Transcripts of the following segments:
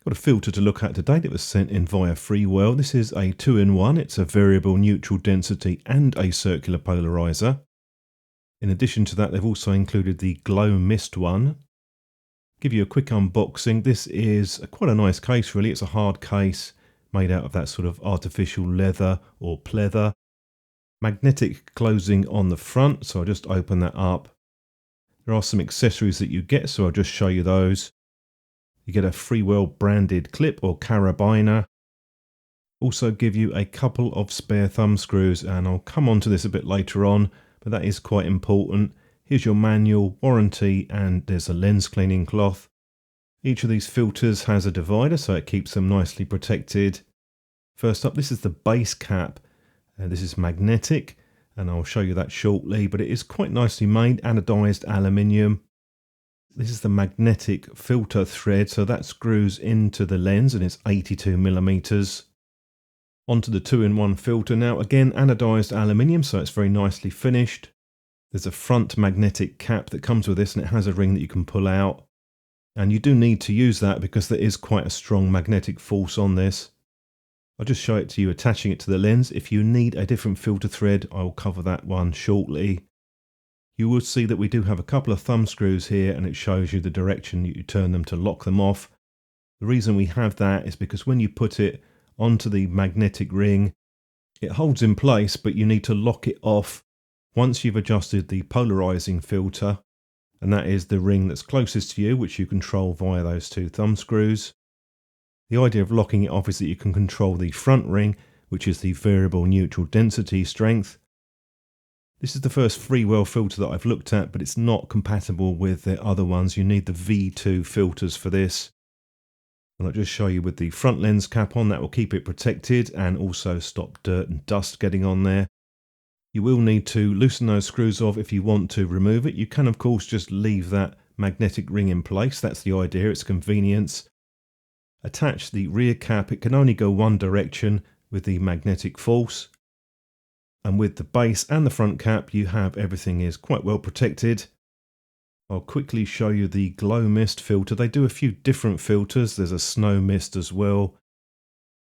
Got a filter to look at today that was sent in via Freewell. This is a 2-in-1. It's a variable neutral density and a circular polarizer. In addition to that, they've also included the glow mist one. Give you a quick unboxing. This is quite a nice case really. It's a hard case made out of that sort of artificial leather or pleather. Magnetic closing on the front, so I'll just open that up. There are some accessories that you get, so I'll just show you those. You get a Freewell branded clip or carabiner. Also give you a couple of spare thumb screws, and I'll come on to this a bit later on, but that is quite important. Here's your manual, warranty, and there's a lens cleaning cloth. Each of these filters has a divider, so it keeps them nicely protected. First up, this is the base cap. This is magnetic, and I'll show you that shortly, but it is quite nicely made, anodized aluminium. This is the magnetic filter thread, so that screws into the lens, and it's 82mm. Onto the 2-in-1 filter now. Again, anodized aluminium, so it's very nicely finished. There's a front magnetic cap that comes with this, and it has a ring that you can pull out. And you do need to use that because there is quite a strong magnetic force on this. I'll just show it to you attaching it to the lens. If you need a different filter thread, I will cover that one shortly. You will see that we do have a couple of thumb screws here, and it shows you the direction you turn them to lock them off. The reason we have that is because when you put it onto the magnetic ring, it holds in place, but you need to lock it off once you've adjusted the polarizing filter, and that is the ring that's closest to you, which you control via those two thumb screws. The idea of locking it off is that you can control the front ring, which is the variable neutral density strength. This is the first Freewell filter that I've looked at, but it's not compatible with the other ones. You need the V2 filters for this. And I'll just show you with the front lens cap on, that will keep it protected and also stop dirt and dust getting on there. You will need to loosen those screws off if you want to remove it. You can of course just leave that magnetic ring in place. That's the idea, it's convenience. Attach the rear cap. It can only go one direction with the magnetic force. And with the base and the front cap, you have everything is quite well protected. I'll quickly show you the glow mist filter. They do a few different filters. There's a snow mist as well.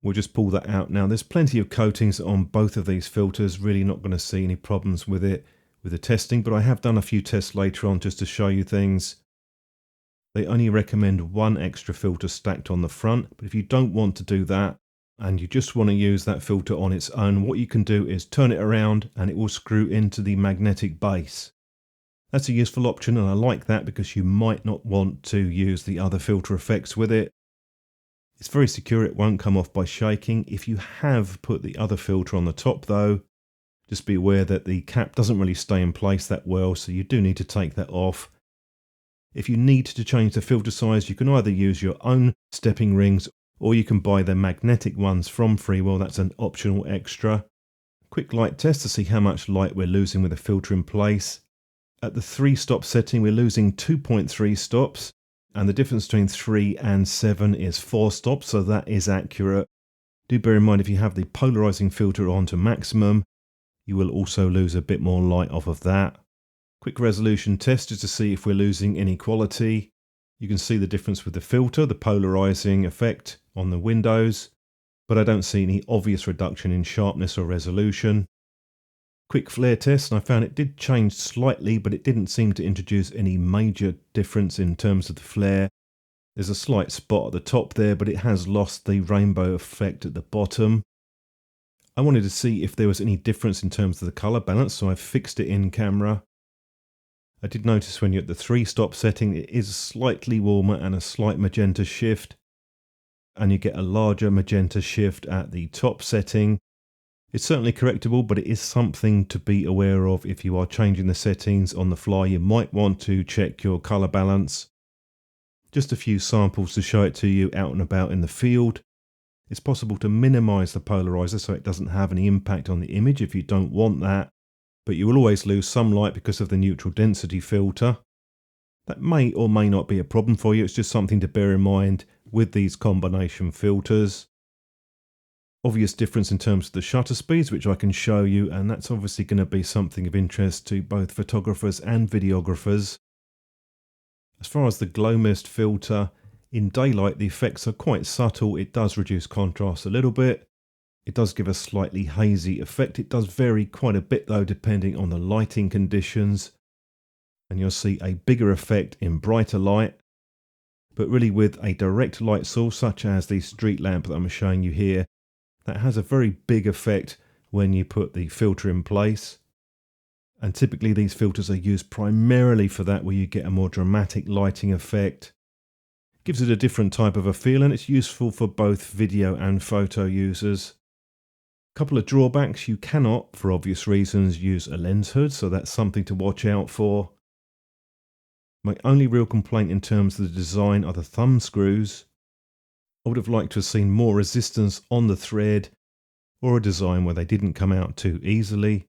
We'll just pull that out now. There's plenty of coatings on both of these filters. Really not going to see any problems with it with the testing, but I have done a few tests later on just to show you things. They only recommend one extra filter stacked on the front, but if you don't want to do that and you just want to use that filter on its own, what you can do is turn it around and it will screw into the magnetic base. That's a useful option, and I like that because you might not want to use the other filter effects with it. It's very secure, it won't come off by shaking. If you have put the other filter on the top though, just be aware that the cap doesn't really stay in place that well, so you do need to take that off. If you need to change the filter size, you can either use your own stepping rings or you can buy the magnetic ones from Freewell. That's an optional extra. Quick light test to see how much light we're losing with the filter in place. At the 3-stop setting, we're losing 2.3 stops, and the difference between 3 and 7 is 4 stops, so that is accurate. Do bear in mind if you have the polarizing filter on to maximum, you will also lose a bit more light off of that. Quick resolution test just to see if we're losing any quality. You can see the difference with the filter, the polarizing effect on the windows, but I don't see any obvious reduction in sharpness or resolution. Quick flare test, and I found it did change slightly, but it didn't seem to introduce any major difference in terms of the flare. There's a slight spot at the top there, but it has lost the rainbow effect at the bottom. I wanted to see if there was any difference in terms of the color balance, so I've fixed it in camera. I did notice when you're at the 3-stop setting, it is slightly warmer and a slight magenta shift, and you get a larger magenta shift at the top setting. It's certainly correctable, but it is something to be aware of if you are changing the settings on the fly. You might want to check your color balance. Just a few samples to show it to you out and about in the field. It's possible to minimize the polarizer so it doesn't have any impact on the image if you don't want that, but you will always lose some light because of the neutral density filter. That may or may not be a problem for you. It's just something to bear in mind with these combination filters. Obvious difference in terms of the shutter speeds, which I can show you, and that's obviously going to be something of interest to both photographers and videographers. As far as the glow mist filter, In daylight, the effects are quite subtle. It does reduce contrast a little bit. It does give a slightly hazy effect. It does vary quite a bit though, depending on the lighting conditions. And you'll see a bigger effect in brighter light. But really with a direct light source, such as the street lamp that I'm showing you here, that has a very big effect when you put the filter in place. And typically these filters are used primarily for that, where you get a more dramatic lighting effect. Gives it a different type of a feel, and it's useful for both video and photo users. Couple of drawbacks: you cannot, for obvious reasons, use a lens hood, so that's something to watch out for. My only real complaint in terms of the design are the thumb screws. I would have liked to have seen more resistance on the thread, or a design where they didn't come out too easily.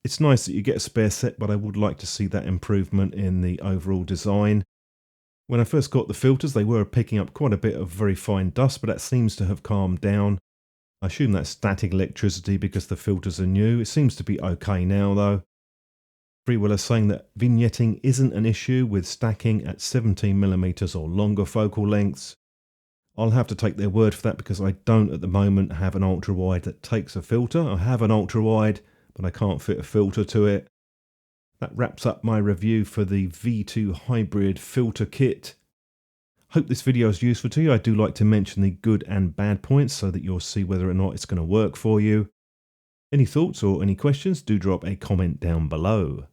It's nice that you get a spare set, but I would like to see that improvement in the overall design. When I first got the filters, they were picking up quite a bit of very fine dust, but that seems to have calmed down. I assume that's static electricity because the filters are new. It seems to be okay now though. Freewell is saying that vignetting isn't an issue with stacking at 17mm or longer focal lengths. I'll have to take their word for that because I don't at the moment have an ultra wide that takes a filter. I have an ultra wide, but I can't fit a filter to it. That wraps up my review for the V2 Hybrid filter kit. Hope this video is useful to you. I do like to mention the good and bad points so that you'll see whether or not it's going to work for you. Any thoughts or any questions, do drop a comment down below.